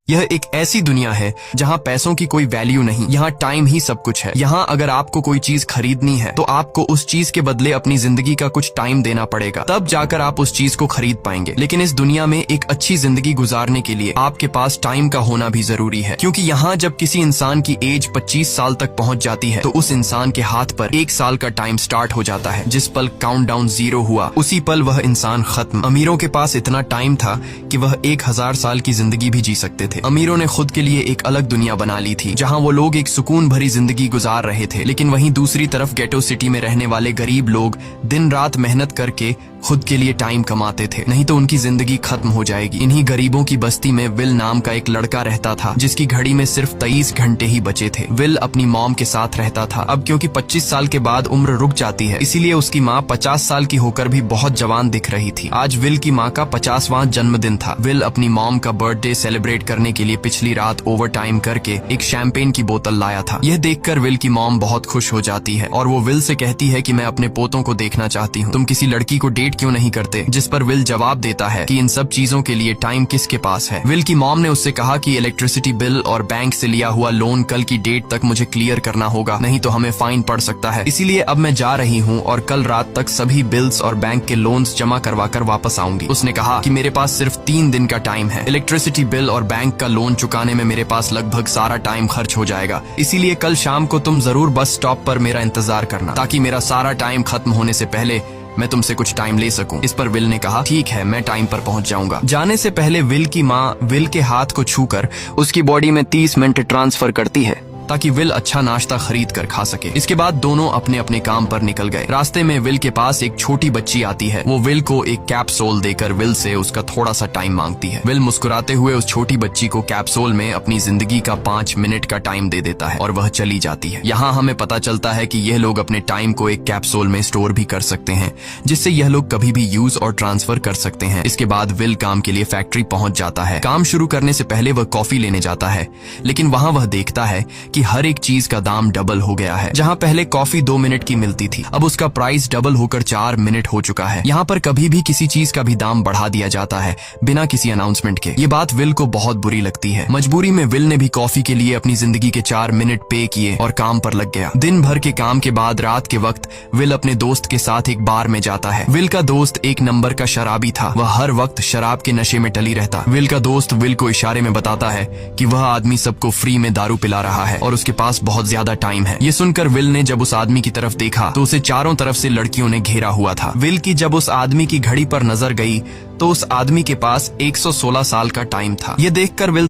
यह एक ऐसी दुनिया है जहाँ पैसों की कोई वैल्यू नहीं, यहाँ टाइम ही सब कुछ है। यहाँ अगर आपको कोई चीज खरीदनी है तो आपको उस चीज के बदले अपनी जिंदगी का कुछ टाइम देना पड़ेगा, तब जाकर आप उस चीज को खरीद पाएंगे। लेकिन इस दुनिया में एक अच्छी जिंदगी गुजारने के लिए आपके पास टाइम का होना भी जरूरी है, क्योंकि यहाँ जब किसी इंसान की एज 25 साल तक पहुँच जाती है तो उस इंसान के हाथ पर 1 साल का टाइम स्टार्ट हो जाता है। जिस पल काउंटडाउन 0 हुआ उसी पल वह इंसान खत्म। अमीरों के पास इतना टाइम था कि वह 1000 साल की जिंदगी भी जी सकते थे। अमीरों ने खुद के लिए एक अलग दुनिया बना ली थी जहां वो लोग एक सुकून भरी जिंदगी गुजार रहे थे, लेकिन वहीं दूसरी तरफ गेटो सिटी में रहने वाले गरीब लोग दिन रात मेहनत करके खुद के लिए टाइम कमाते थे, नहीं तो उनकी जिंदगी खत्म हो जाएगी। इन्हीं गरीबों की बस्ती में विल नाम का एक लड़का रहता था जिसकी घड़ी में सिर्फ 23 घंटे ही बचे थे। विल अपनी मॉम के साथ रहता था। अब क्योंकि 25 साल के बाद उम्र रुक जाती है, इसीलिए उसकी माँ 50 साल की होकर भी बहुत जवान दिख रही थी। आज विल की माँ का 50वां जन्मदिन था। विल अपनी मॉम का बर्थडे सेलिब्रेट करने के लिए पिछली रात ओवर टाइम करके एक शैंपेन की बोतल लाया था। यह देखकर विल की मॉम बहुत खुश हो जाती है और वो विल से कहती है कि मैं अपने पोतों को देखना चाहती हूँ, तुम किसी लड़की को डेट क्यों नहीं करते? जिस पर विल जवाब देता है कि इन सब चीजों के लिए टाइम किसके पास है। विल की मॉम ने उससे कहा कि इलेक्ट्रिसिटी बिल और बैंक से लिया हुआ लोन कल की डेट तक मुझे क्लियर करना होगा, नहीं तो हमें फाइन पड़ सकता है। इसीलिए अब मैं जा रही हूँ और कल रात तक सभी बिल्स और बैंक के लोन्स जमा करवा कर वापस आऊंगी। उसने कहा कि मेरे पास सिर्फ 3 दिन का टाइम है। इलेक्ट्रिसिटी बिल और बैंक का लोन चुकाने में मेरे पास लगभग सारा टाइम खर्च हो जाएगा, इसीलिए कल शाम को तुम जरूर बस स्टॉप पर मेरा इंतजार करना, ताकि मेरा सारा टाइम खत्म होने से पहले मैं तुमसे कुछ टाइम ले सकूं। इस पर विल ने कहा ठीक है, मैं टाइम पर पहुंच जाऊंगा। जाने से पहले विल की माँ विल के हाथ को छूकर उसकी बॉडी में 30 मिनट ट्रांसफर करती है ताकि विल अच्छा नाश्ता खरीद कर खा सके। इसके बाद दोनों अपने अपने काम पर निकल गए। रास्ते में विल के पास एक छोटी बच्ची आती है। वो विल को एक कैप्सूल देकर विल से उसका थोड़ा सा टाइम मांगती है। विल मुस्कुराते हुए उस छोटी बच्ची को कैप्सूल में अपनी जिंदगी का 5 मिनट का टाइम दे देता है और वह चली जाती है। यहाँ हमें पता चलता है कि यह लोग अपने टाइम को एक कैप्सूल में स्टोर भी कर सकते हैं, जिससे यह लोग कभी भी यूज और ट्रांसफर कर सकते हैं। इसके बाद विल काम के लिए फैक्ट्री पहुंच जाता है। काम शुरू करने से पहले वह कॉफी लेने जाता है, लेकिन वहाँ वह देखता है कि हर एक चीज का दाम डबल हो गया है। जहां पहले कॉफी 2 मिनट की मिलती थी, अब उसका प्राइस डबल होकर 4 मिनट हो चुका है। यहाँ पर कभी भी किसी चीज का भी दाम बढ़ा दिया जाता है बिना किसी अनाउंसमेंट के। ये बात विल को बहुत बुरी लगती है। मजबूरी में विल ने भी कॉफी के लिए अपनी जिंदगी के 4 मिनट पे किए और काम पर लग गया। दिन भर के काम के बाद रात के वक्त विल अपने दोस्त के साथ एक बार में जाता है। विल का दोस्त एक नंबर का शराबी था। वह हर वक्त शराब के नशे में टली रहता। विल का दोस्त विल को इशारे में बताता है कि वह आदमी सबको फ्री में दारू पिला रहा है और उसके पास बहुत ज्यादा टाइम है। ये सुनकर विल ने जब उस आदमी की तरफ देखा तो उसे चारों तरफ से लड़कियों ने घेरा हुआ था। विल की जब उस आदमी की घड़ी पर नजर गई तो उस आदमी के पास 116 साल का टाइम था। ये देखकर विल